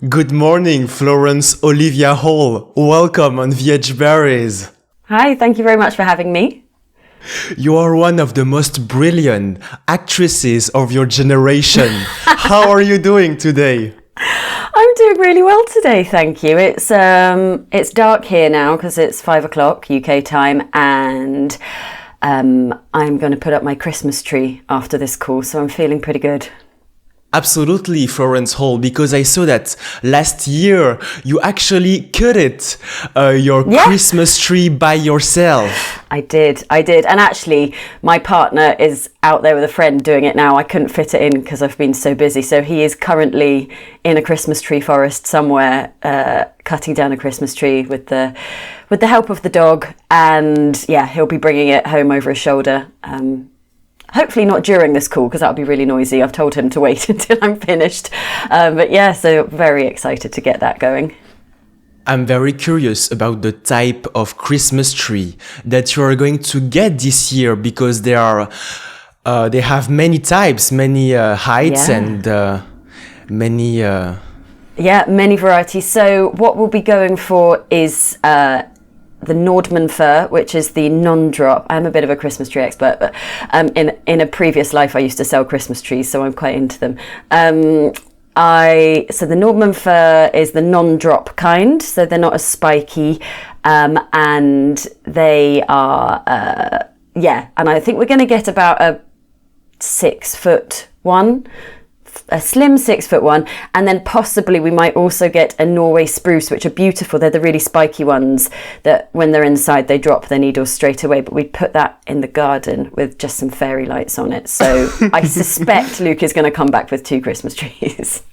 Good morning, Florence Olivia Hall. Welcome on VH Berries. Hi, thank you very much for having me. You are one of the most brilliant actresses of your generation. How are you doing today? I'm doing really well today, thank you. It's dark here now because it's 5 o'clock UK time, and I'm going to put up my Christmas tree after this call, so I'm feeling pretty good. Absolutely, Florence Hall, because I saw that last year you actually cut it, your Christmas tree by yourself. I did. And actually, my partner is out there with a friend doing it now. I couldn't fit it in because I've been so busy. So he is currently in a Christmas tree forest somewhere, cutting down a Christmas tree with the help of the dog. And yeah, he'll be bringing it home over his shoulder. Hopefully not during this call because that would be really noisy. I've told him to wait until I'm finished. But yeah, so very excited to get that going. I'm very curious about the type of Christmas tree that you are going to get this year, because they have many types, many heights, and many varieties. So what we'll be going for is the Nordmann fir, which is the non-drop. I'm a bit of a Christmas tree expert, but in a previous life I used to sell Christmas trees, so I'm quite into them. So the Nordmann fir is the non-drop kind, so they're not as spiky, and they are and I think we're going to get about a 6 foot one, a slim 6 foot one, and then possibly we might also get a Norway spruce, which are beautiful. They're the really spiky ones that when they're inside they drop their needles straight away, but we'd put that in the garden with just some fairy lights on it. So I suspect Luke is going to come back with 2 Christmas trees.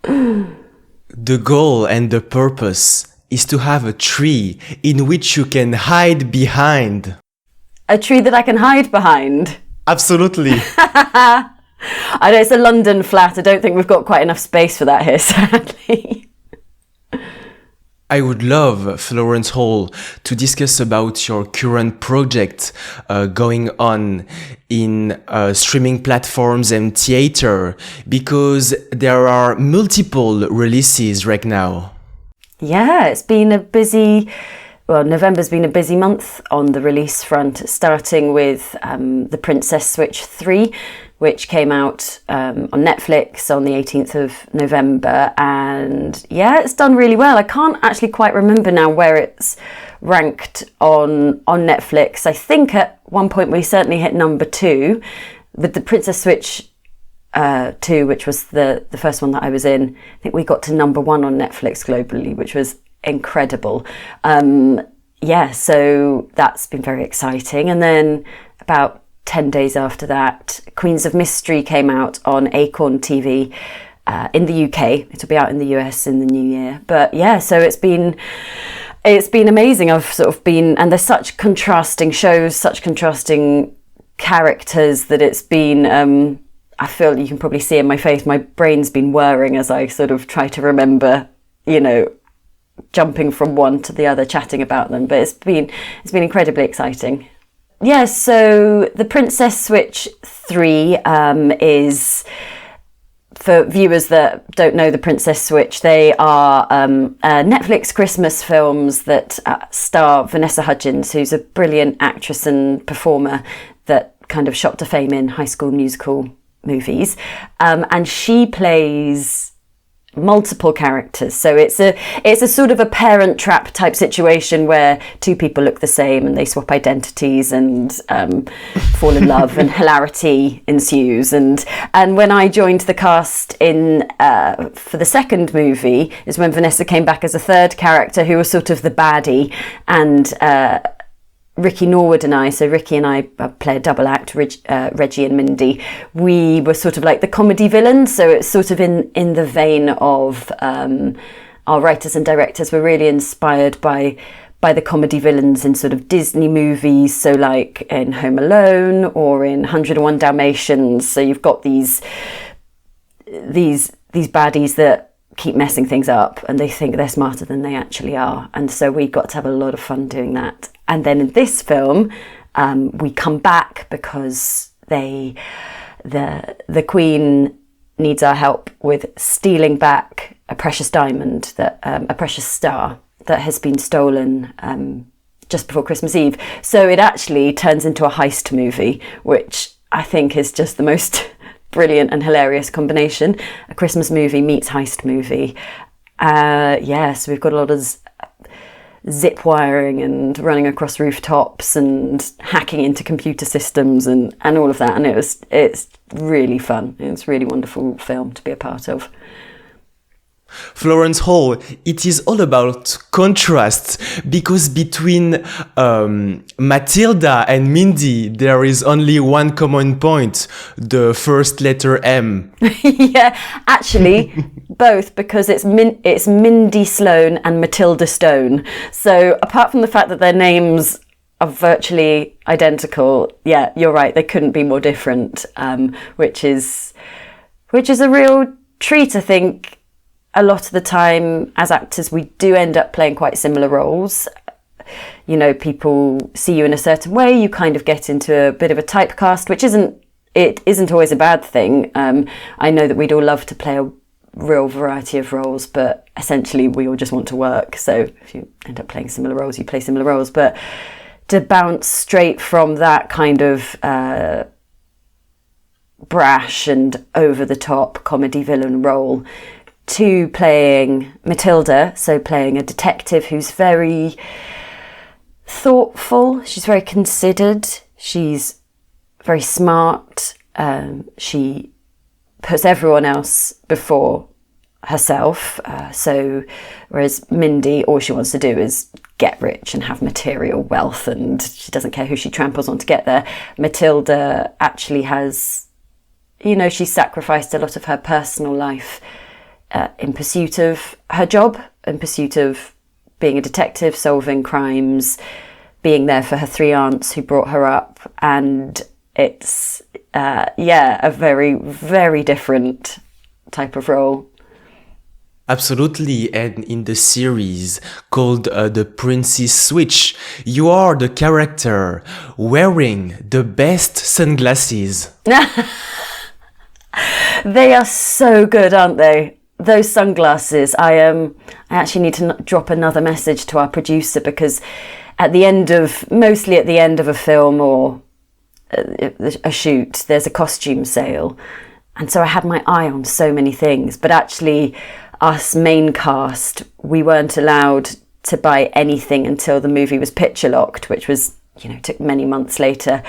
The goal and the purpose is to have a tree in which you can hide behind. A tree that I can hide behind? Absolutely. I know it's a London flat. I don't think we've got quite enough space for that here, sadly. I would love, Florence Hall, to discuss about your current project going on in streaming platforms and theater, because there are multiple releases right now. Yeah, it's been November's been a busy month on the release front, starting with The Princess Switch 3, which came out on Netflix on the 18th of November. And yeah, it's done really well. I can't actually quite remember now where it's ranked on Netflix. I think at one point we certainly hit number 2 with The Princess Switch 2, which was the first one that I was in. I think we got to number 1 on Netflix globally, which was incredible. So that's been very exciting. And then about 10 days after that, Queens of Mystery came out on Acorn TV in the UK. It'll be out in the US in the new year. But yeah, so it's been amazing. I've sort of been, and there's such contrasting shows, such contrasting characters that it's been, I feel you can probably see in my face, my brain's been whirring as I sort of try to remember, jumping from one to the other, chatting about them. But it's been incredibly exciting. Yeah, so The Princess Switch 3 is, for viewers that don't know The Princess Switch, they are Netflix Christmas films that star Vanessa Hudgens, who's a brilliant actress and performer that kind of shot to fame in High School Musical movies. And she plays multiple characters, so it's a sort of a Parent Trap type situation where 2 people look the same and they swap identities and fall in love and hilarity ensues. And when I joined the cast in for the second movie is when Vanessa came back as a third character who was sort of the baddie, and Ricky Norwood and I, so Ricky and I play a double act, Reggie and Mindy. We were sort of like the comedy villains, so it's sort of in the vein of our writers and directors were really inspired by the comedy villains in sort of Disney movies, so like in Home Alone or in 101 Dalmatians. So you've got these baddies that keep messing things up and they think they're smarter than they actually are, and so we got to have a lot of fun doing that. And then in this film, we come back because the Queen needs our help with stealing back a precious diamond, a precious star that has been stolen just before Christmas Eve. So it actually turns into a heist movie, which I think is just the most brilliant and hilarious combination. A Christmas movie meets heist movie. So we've got a lot of zip wiring and running across rooftops and hacking into computer systems and all of that. And it's really fun. It's a really wonderful film to be a part of. Florence Hall, it is all about contrast, because between Matilda and Mindy, there is only one common point, the first letter M. Yeah, actually, both, because it's Mindy Sloane and Matilda Stone. So apart from the fact that their names are virtually identical, yeah, you're right, they couldn't be more different, which is a real treat, I think. A lot of the time as actors we do end up playing quite similar roles. You know, people see you in a certain way, you kind of get into a bit of a typecast, which isn't always a bad thing. I know that we'd all love to play a real variety of roles, but essentially we all just want to work. So if you end up playing similar roles, you play similar roles. But to bounce straight from that kind of brash and over-the-top comedy villain role to playing Matilda, so playing a detective who's very thoughtful, she's very considered, she's very smart, she puts everyone else before herself, so whereas Mindy, all she wants to do is get rich and have material wealth, and she doesn't care who she tramples on to get there. Matilda actually has, you know, she sacrificed a lot of her personal life in pursuit of her job, in pursuit of being a detective, solving crimes, being there for her three aunts who brought her up. And it's, a very, very different type of role. Absolutely, and in the series called The Princess Switch, you are the character wearing the best sunglasses. They are so good, aren't they? Those sunglasses, I actually need to drop another message to our producer, because mostly at the end of a film or a shoot, there's a costume sale. And so I had my eye on so many things, but actually us main cast, we weren't allowed to buy anything until the movie was picture locked, which was, took many months later.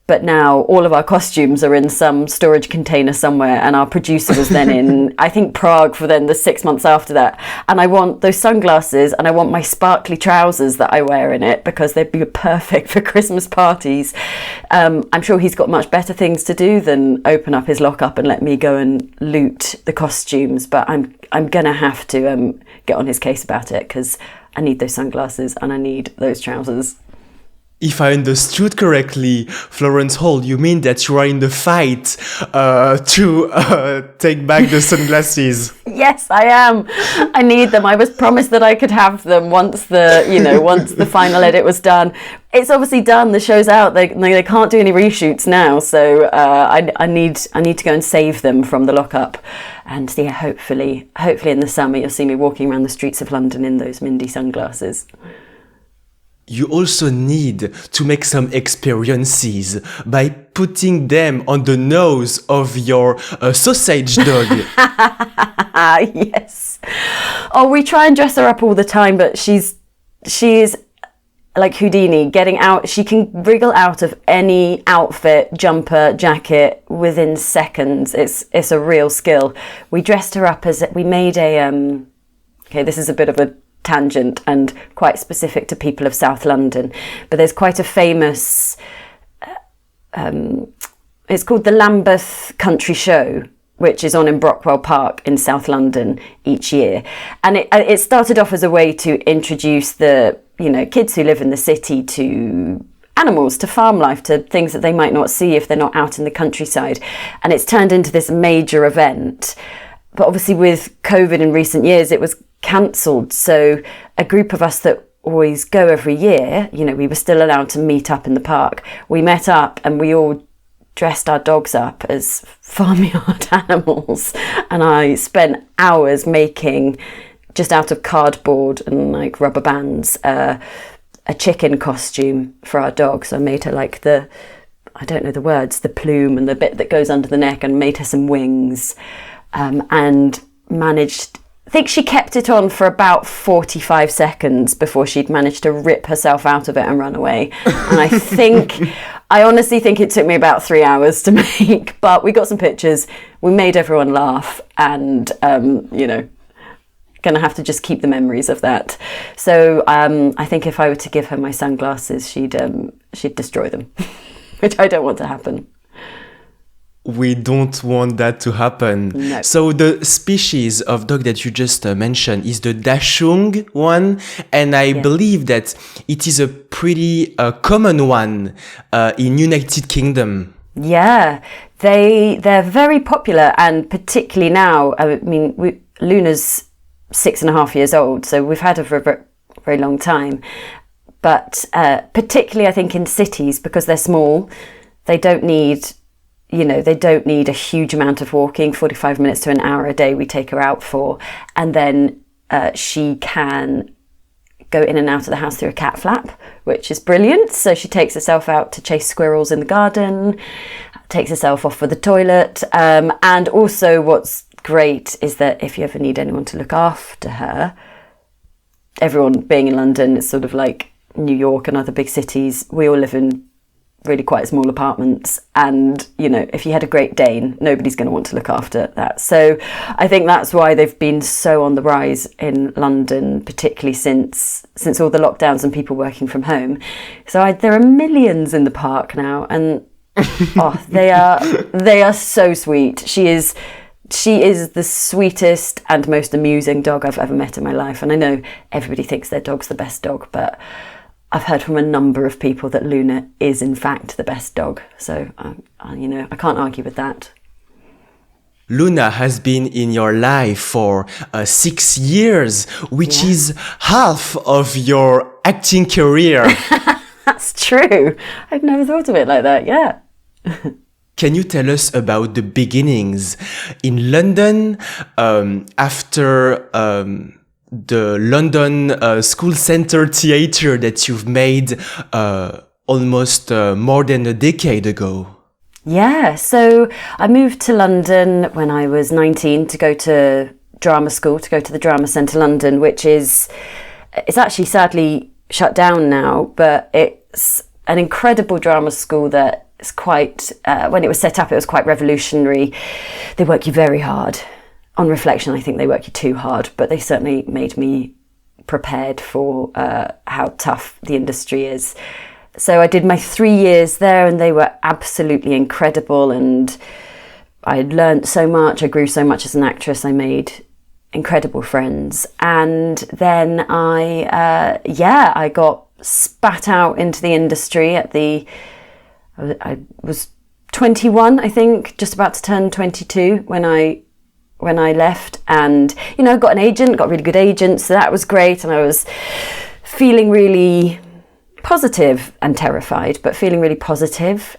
But now all of our costumes are in some storage container somewhere, and our producer was then in, I think, Prague for then the 6 months after that. And I want those sunglasses, and I want my sparkly trousers that I wear in it, because they'd be perfect for Christmas parties. I'm sure he's got much better things to do than open up his lockup and let me go and loot the costumes. But I'm gonna have to get on his case about it, because I need those sunglasses and I need those trousers. If I understood correctly, Florence Hall, you mean that you are in the fight to take back the sunglasses? Yes, I am. I need them. I was promised that I could have them once the final edit was done. It's obviously done. The show's out. They can't do any reshoots now, so I need to go and save them from the lockup. And yeah, hopefully in the summer you'll see me walking around the streets of London in those Mindy sunglasses. You also need to make some experiences by putting them on the nose of your sausage dog. Yes. Oh, we try and dress her up all the time, but she's like Houdini, getting out. She can wriggle out of any outfit, jumper, jacket within seconds. It's a real skill. We dressed her up we made a this is a bit of a tangent and quite specific to people of South London, but there's quite a famous it's called the Lambeth Country Show, which is on in Brockwell Park in South London each year, and it started off as a way to introduce the kids who live in the city to animals, to farm life, to things that they might not see if they're not out in the countryside, and it's turned into this major event. But obviously with COVID in recent years, it was cancelled. So a group of us that always go every year, we were still allowed to meet up in the park. We met up and we all dressed our dogs up as farmyard animals, and I spent hours making, just out of cardboard and like rubber bands, a chicken costume for our dog. So I made her like the plume and the bit that goes under the neck, and made her some wings, and managed, I think she kept it on for about 45 seconds before she'd managed to rip herself out of it and run away. And I honestly think it took me about 3 hours to make, but we got some pictures, we made everyone laugh, and, gonna have to just keep the memories of that. So I think if I were to give her my sunglasses, she'd destroy them, which I don't want to happen. We don't want that to happen. No. So the species of dog that you just mentioned is the Dachshund one, and I believe that it is a pretty common one in United Kingdom. Yeah, they're very popular, and particularly now. I mean, Luna's 6.5 years old, so we've had her for a very long time. But particularly, I think in cities, because they're small, they don't need a huge amount of walking. 45 minutes to an hour a day we take her out for, and then she can go in and out of the house through a cat flap, which is brilliant. So she takes herself out to chase squirrels in the garden, takes herself off for the toilet, and also what's great is that if you ever need anyone to look after her, everyone being in London, it's sort of like New York and other big cities, we all live in really quite small apartments, and if you had a Great Dane, nobody's going to want to look after that. So I think that's why they've been so on the rise in London, particularly since all the lockdowns and people working from home. So there are millions in the park now, and they are so sweet. She is the sweetest and most amusing dog I've ever met in my life. And I know everybody thinks their dog's the best dog, but I've heard from a number of people that Luna is in fact the best dog. So, I can't argue with that. Luna has been in your life for 6 years, which is half of your acting career. That's true. I'd never thought of it like that, yeah. Can you tell us about the beginnings in London after the London School Centre Theatre that you've made almost more than a decade ago? Yeah, so I moved to London when I was 19 to go to drama school, to go to the Drama Centre London, it's actually sadly shut down now, but it's an incredible drama school that is quite, when it was set up, it was quite revolutionary. They work you very hard. On reflection, I think they work you too hard, but they certainly made me prepared for how tough the industry is. So I did my 3 years there, and they were absolutely incredible, and I learnt so much. I grew so much as an actress. I made incredible friends, and then I got spat out into the industry I was 21, I think, just about to turn 22 when I left, and got an agent, got a really good agent, so that was great, and I was feeling really positive and terrified, but feeling really positive.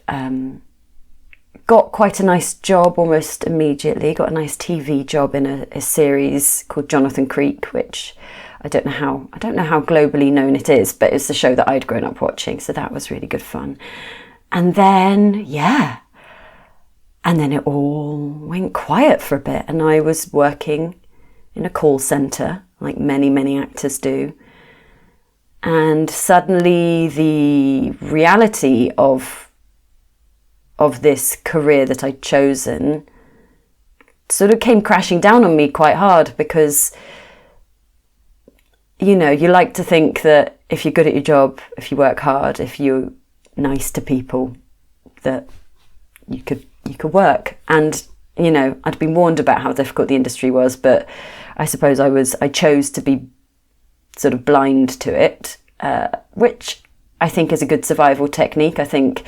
Got quite a nice job almost immediately, got a nice TV job in a series called Jonathan Creek, which I don't know how globally known it is, but it's a show that I'd grown up watching, so that was really good fun. And then it all went quiet for a bit, and I was working in a call centre, like many, many actors do. And suddenly the reality of this career that I'd chosen sort of came crashing down on me quite hard, because, you like to think that if you're good at your job, if you work hard, if you're nice to people, that you could work. And I'd been warned about how difficult the industry was, but I suppose I chose to be sort of blind to it, which I think is a good survival technique. I think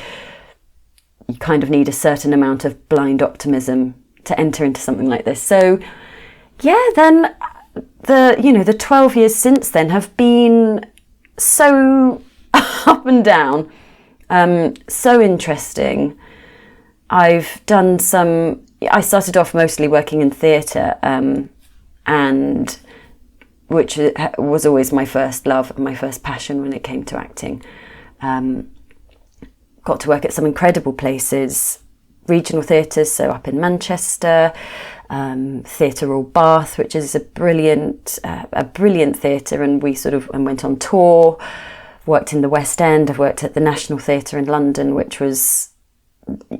you kind of need a certain amount of blind optimism to enter into something like this. So then the 12 years since then have been so up and down, so interesting. I've done some. I started off mostly working in theatre, and which was always my first love, my first passion when it came to acting. Got to work at some incredible places, regional theatres, so up in Manchester, Theatre Royal Bath, which is a brilliant theatre, and we went on tour. Worked in the West End. I've worked at the National Theatre in London,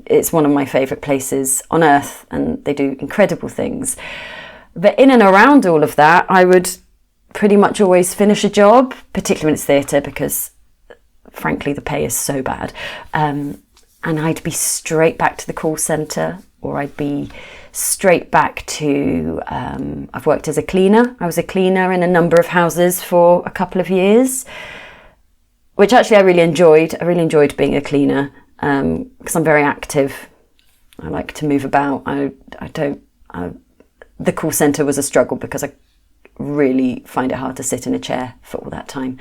it's one of my favourite places on earth, and they do incredible things. But in and around all of that, I would pretty much always finish a job, particularly when it's theatre, because frankly the pay is so bad, and I'd be straight back to the call centre, or I'd be straight back to I've worked as a cleaner. I was a cleaner in a number of houses for a couple of years, which actually I really enjoyed being a cleaner, because I'm very active. I like to move about. The call centre was a struggle because I really find it hard to sit in a chair for all that time.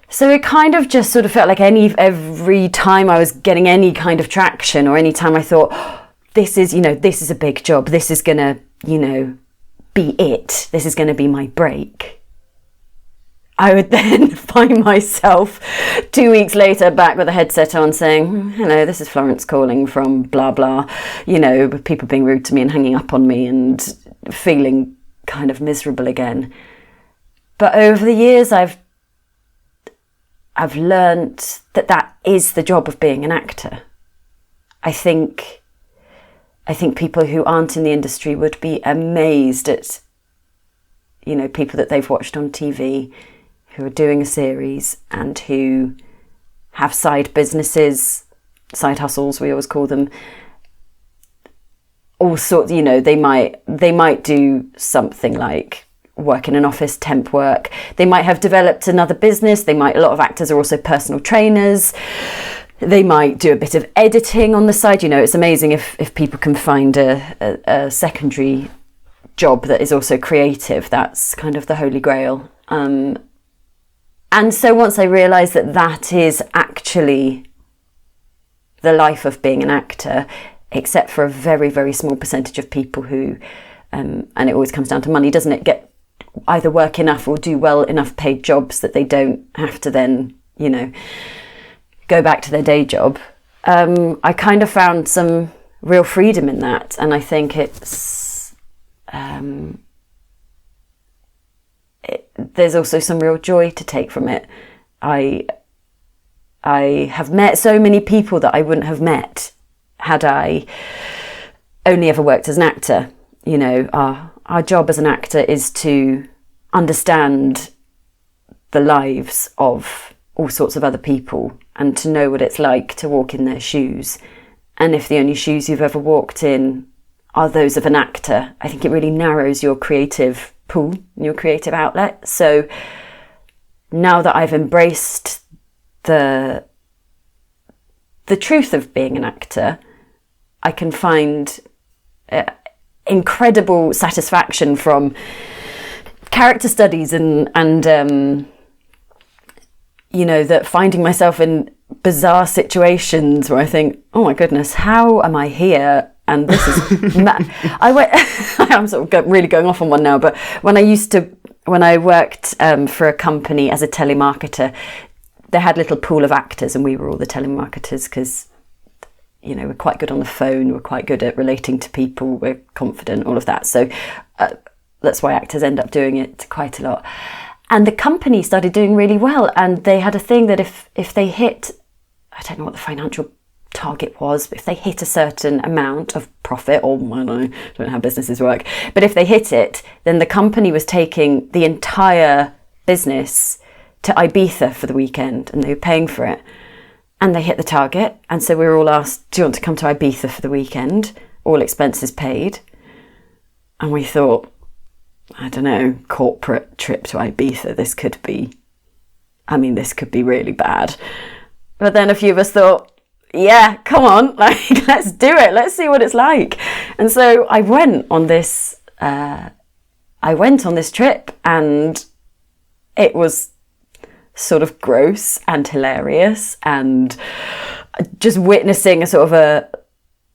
So it kind of just sort of felt like every time I was getting any kind of traction, or any time I thought, oh, this is a big job, this is going to, be it, this is going to be my break, I would then find myself 2 weeks later back with a headset on saying, hello, this is Florence calling from blah, blah, with people being rude to me and hanging up on me and feeling kind of miserable again. But over the years, I've learnt that is the job of being an actor. I think people who aren't in the industry would be amazed at, people that they've watched on TV who are doing a series and who have side businesses, side hustles, we always call them. All sorts, they might do something like work in an office, temp work. They might have developed another business. A lot of actors are also personal trainers. They might do a bit of editing on the side. It's amazing if people can find a secondary job that is also creative. That's kind of the holy grail. And so once I realised that is actually the life of being an actor, except for a very, very small percentage of people who, and it always comes down to money, doesn't it, get either work enough or do well enough paid jobs that they don't have to then, go back to their day job. I kind of found some real freedom in that, and I think there's also some real joy to take from it. I have met so many people that I wouldn't have met had I only ever worked as an actor. Our job as an actor is to understand the lives of all sorts of other people and to know what it's like to walk in their shoes. And if the only shoes you've ever walked in are those of an actor, I think it really narrows your creative pool, your creative outlet. So now that I've embraced the truth of being an actor, I can find incredible satisfaction from character studies and that finding myself in bizarre situations where I think, oh my goodness, how am I here? And this is I'm sort of really going off on one now, but when I worked for a company as a telemarketer, they had a little pool of actors and we were all the telemarketers because we're quite good on the phone, we're quite good at relating to people, we're confident, all of that. So that's why actors end up doing it quite a lot. And the company started doing really well, and they had a thing that if they hit, I don't know what the financial target was, but if they hit a certain amount of profit, or I don't know how businesses work, but if they hit it, then the company was taking the entire business to Ibiza for the weekend, and they were paying for it. And they hit the target, and so we were all asked, do you want to come to Ibiza for the weekend? All expenses paid. And we thought, I don't know, corporate trip to Ibiza, this could be really bad. But then a few of us thought, yeah, come on, let's do it, let's see what it's like. And so I went on this trip, and it was sort of gross and hilarious, and just witnessing a sort of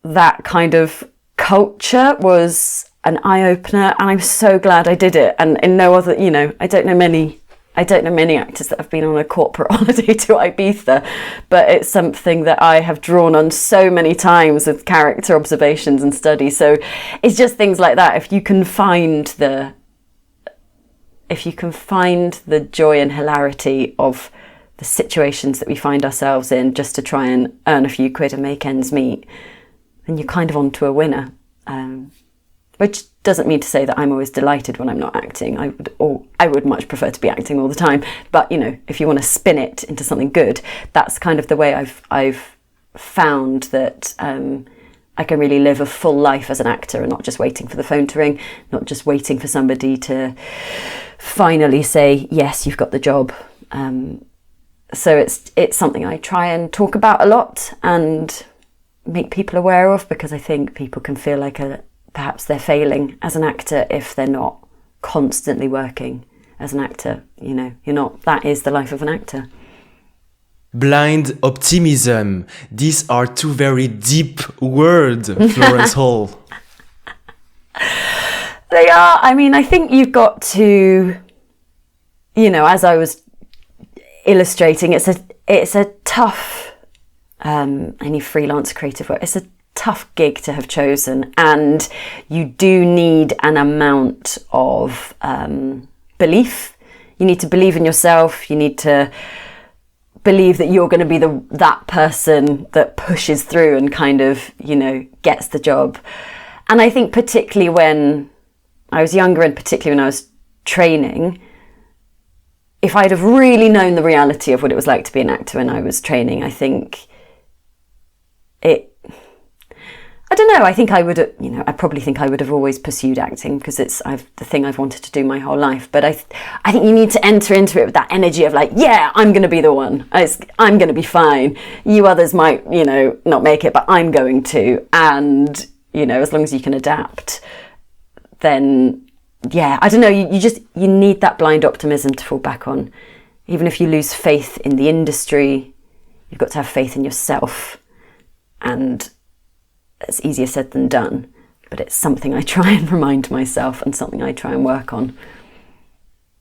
that kind of culture was an eye-opener, and I'm so glad I did it. And in no other, I don't know many actors that have been on a corporate holiday to Ibiza, but it's something that I have drawn on so many times with character observations and study. So it's just things like that. If you can find the joy and hilarity of the situations that we find ourselves in just to try and earn a few quid and make ends meet, then you're kind of onto a winner. Which doesn't mean to say that I'm always delighted when I'm not acting. I would much prefer to be acting all the time. But if you want to spin it into something good, that's kind of the way I've found that I can really live a full life as an actor, and not just waiting for the phone to ring, not just waiting for somebody to finally say yes, you've got the job. So it's something I try and talk about a lot and make people aware of, because I think people can feel like perhaps they're failing as an actor if they're not constantly working as an actor. You're not. That is the life of an actor. Blind optimism. These are two very deep words, Florence Hall. They are. I mean, I think you've got to, as I was illustrating, it's a tough, any freelance creative work, it's a tough gig to have chosen, and you do need an amount of belief. You need to believe in yourself. You need to believe that you're going to be that person that pushes through and kind of, gets the job. And I think particularly when I was younger, and particularly when I was training, if I'd have really known the reality of what it was like to be an actor when I was training, I think I don't know. I think I would, I probably think I would have always pursued acting, because it's the thing I've wanted to do my whole life. But I think you need to enter into it with that energy of like, yeah, I'm going to be the one. I'm going to be fine. You others might, not make it, but I'm going to. And, as long as you can adapt, then, yeah, I don't know. You need that blind optimism to fall back on. Even if you lose faith in the industry, you've got to have faith in yourself. And it's easier said than done, but it's something I try and remind myself, and something I try and work on.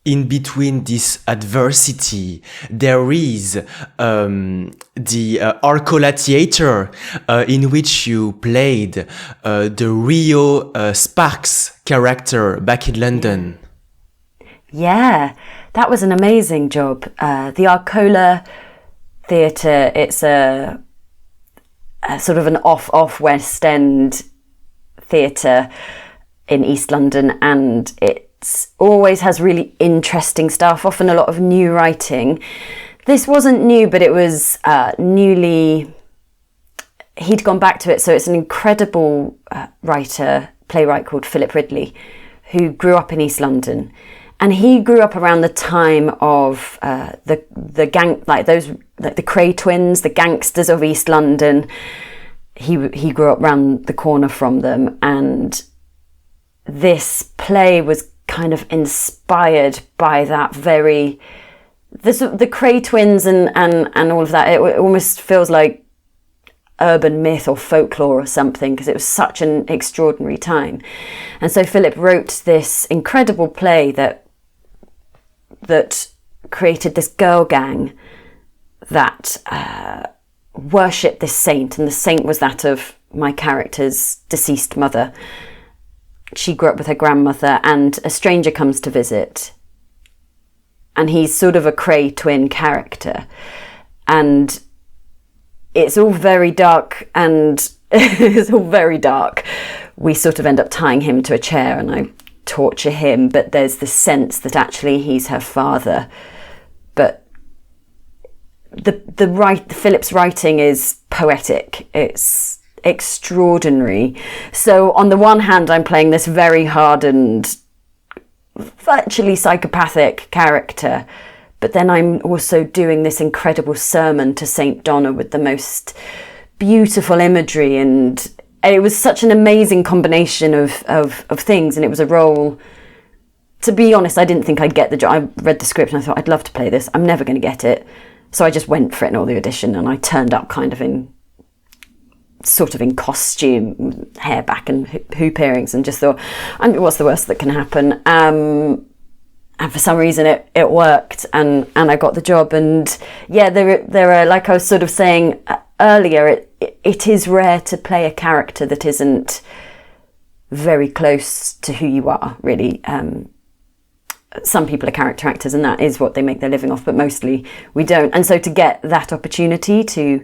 In between this adversity, there is the Arcola Theatre, in which you played the Rio Sparks character back in London. Yeah, that was an amazing job. The Arcola Theatre, it's a sort of an off West End theatre in East London, and it always has really interesting stuff, often a lot of new writing. This wasn't new, but it was he'd gone back to it, so it's an incredible playwright called Philip Ridley, who grew up in East London. And he grew up around the time of the gang, like the Cray twins, the gangsters of East London. He grew up round the corner from them, and this play was kind of inspired by that the Cray twins and all of that. It almost feels like urban myth or folklore or something, because it was such an extraordinary time. And so Philip wrote this incredible play that created this girl gang that worshipped this saint, and the saint was that of my character's deceased mother. She grew up with her grandmother, and a stranger comes to visit, and he's sort of a Cray twin character, and it's all very dark, and it's all very dark. We sort of end up tying him to a chair, and I torture him, but there's this sense that actually he's her father. But Philip's writing is poetic. It's extraordinary. So on the one hand, I'm playing this very hardened, virtually psychopathic character, but then I'm also doing this incredible sermon to Saint Donna with the most beautiful imagery, and it was such an amazing combination of things, and it was a role. To be honest, I didn't think I'd get the job. I read the script and I thought, I'd love to play this. I'm never going to get it. So I just went for it in all the audition, and I turned up kind of in sort of in costume, hair back and hoop earrings, and just thought, what's the worst that can happen? And for some reason it worked, and I got the job. And yeah, there are, like I was sort of saying earlier, it is rare to play a character that isn't very close to who you are, really. Some people are character actors and that is what they make their living off, but mostly we don't. And so to get that opportunity to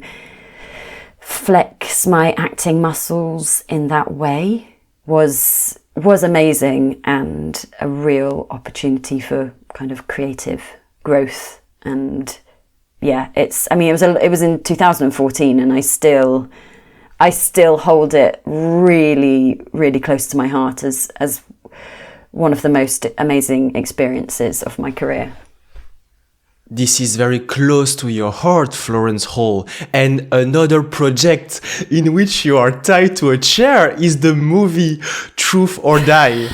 flex my acting muscles in that way was amazing, and a real opportunity for kind of creative growth. And yeah, it was in 2014, and I still hold it really, really close to my heart as one of the most amazing experiences of my career. This is very close to your heart, Florence Hall. And another project in which you are tied to a chair is the movie Truth or Die.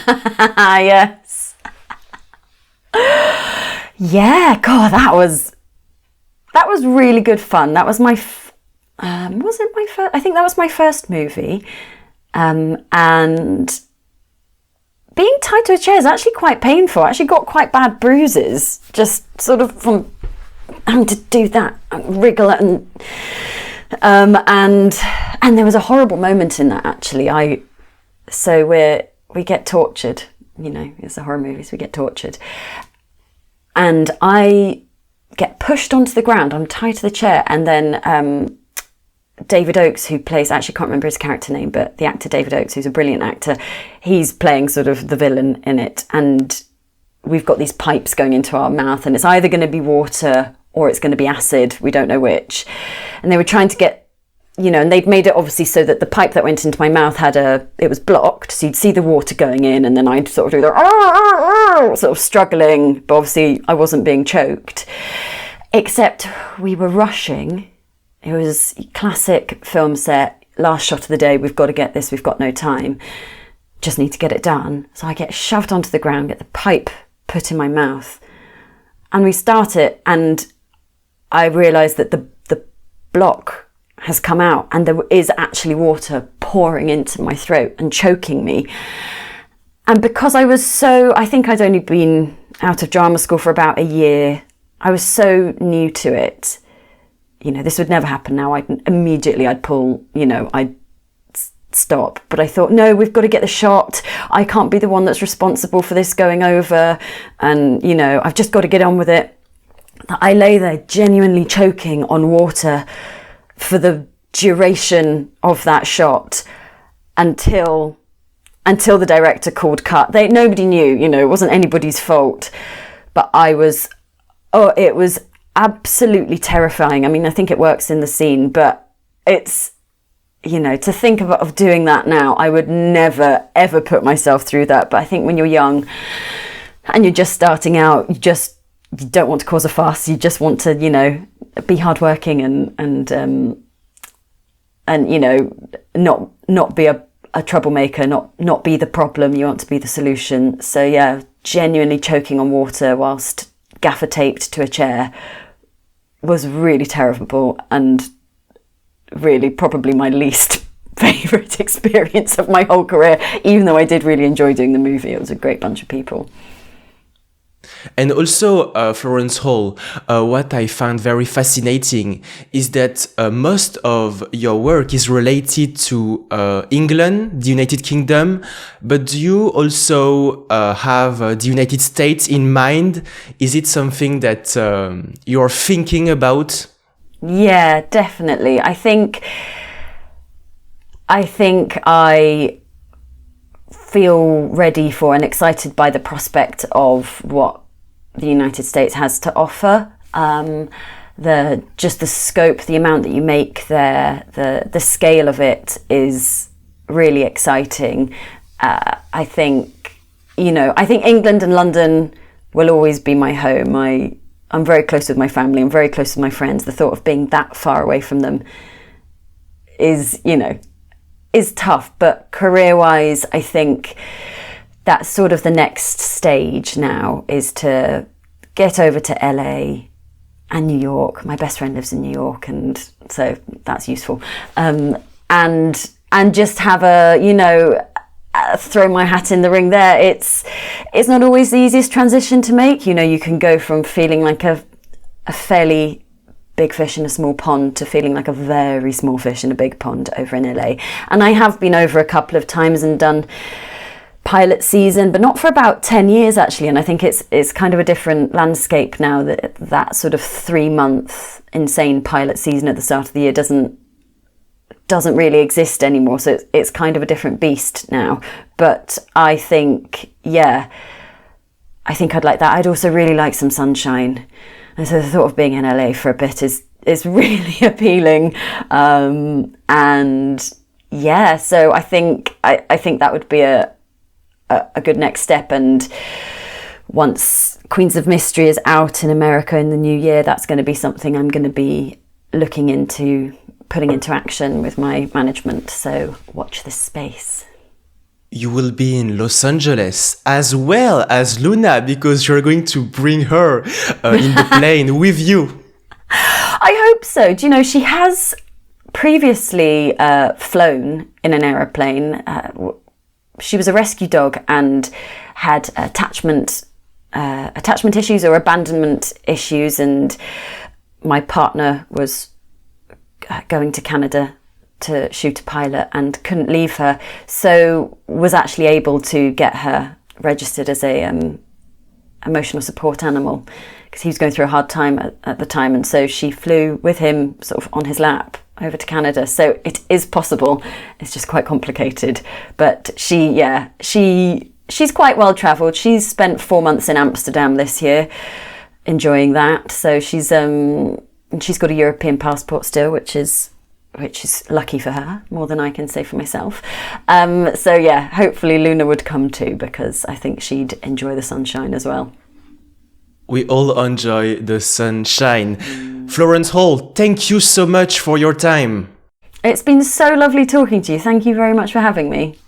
Yes. Yeah, God, that was really good fun. That was my, was it my first? I think that was my first movie. And being tied to a chair is actually quite painful. I actually got quite bad bruises, just sort of from having to do that, and wriggle it, and there was a horrible moment in that, actually. So we get tortured, it's a horror movie, so we get tortured. And I get pushed onto the ground, I'm tied to the chair, and then David Oakes, who plays, I actually can't remember his character name, but the actor David Oakes, who's a brilliant actor, he's playing sort of the villain in it. And we've got these pipes going into our mouth, and it's either going to be water or it's going to be acid. We don't know which. And they were trying to get, and they'd made it obviously so that the pipe that went into my mouth it was blocked. So you'd see the water going in, and then I'd sort of do the sort of struggling, but obviously I wasn't being choked. Except we were rushing. It was classic film set, last shot of the day, we've got to get this, we've got no time, just need to get it done. So I get shoved onto the ground, get the pipe put in my mouth, and we start it, and I realise that the block has come out, and there is actually water pouring into my throat and choking me. And because I think I'd only been out of drama school for about a year, I was so new to it. This would never happen now. I'd pull, I'd stop. But I thought, no, we've got to get the shot. I can't be the one that's responsible for this going over. And, I've just got to get on with it. I lay there genuinely choking on water for the duration of that shot until the director called cut. Nobody knew, it wasn't anybody's fault. But it was absolutely terrifying. I mean, I think it works in the scene, but it's, to think of doing that now, I would never, ever put myself through that. But I think when you're young and you're just starting out, you don't want to cause a fuss. You just want to, be hardworking and not be a troublemaker, not be the problem. You want to be the solution. So yeah, genuinely choking on water whilst gaffer taped to a chair was really terrible, and really probably my least favourite experience of my whole career, even though I did really enjoy doing the movie. It was a great bunch of people. And also, Florence Hall, what I found very fascinating is that most of your work is related to England, the United Kingdom, but do you also have the United States in mind? Is it something that you're thinking about? Yeah, definitely. I think I feel ready for and excited by the prospect of what the United States has to offer. The scope, the amount that you make there, the scale of it is really exciting. I think England and London will always be my home. I'm very close with my family. I'm very close with my friends. The thought of being that far away from them is tough. But career-wise, I think that's sort of the next stage now, is to get over to LA and New York. My best friend lives in New York, and so that's useful. and just have throw my hat in the ring there. It's not always the easiest transition to make. You can go from feeling like a fairly big fish in a small pond to feeling like a very small fish in a big pond over in LA. And I have been over a couple of times and done pilot season, but not for about 10 years actually. And I think it's kind of a different landscape now, that sort of 3-month insane pilot season at the start of the year doesn't really exist anymore. So it's kind of a different beast now. But I think I'd like that. I'd also really like some sunshine. And so the thought of being in LA for a bit is really appealing. So I think that would be a good next step. And once Queens of Mystery is out in America in the new year, that's going to be something I'm going to be looking into putting into action with my management. So watch this space. You will be in Los Angeles as well as Luna, because you're going to bring her in the plane with you. I hope so. Do you know, she has previously flown in an aeroplane. She was a rescue dog and had attachment issues or abandonment issues, and my partner was going to Canada to shoot a pilot and couldn't leave her, so was actually able to get her registered as a emotional support animal, because he was going through a hard time at the time, and so she flew with him sort of on his lap over to Canada. So it is possible. It's just quite complicated. But she's quite well travelled. She's spent 4 months in Amsterdam this year, enjoying that. So she's got a European passport still, which is lucky for her, more than I can say for myself. Hopefully Luna would come too, because I think she'd enjoy the sunshine as well. We all enjoy the sunshine. Florence Hall, thank you so much for your time. It's been so lovely talking to you. Thank you very much for having me.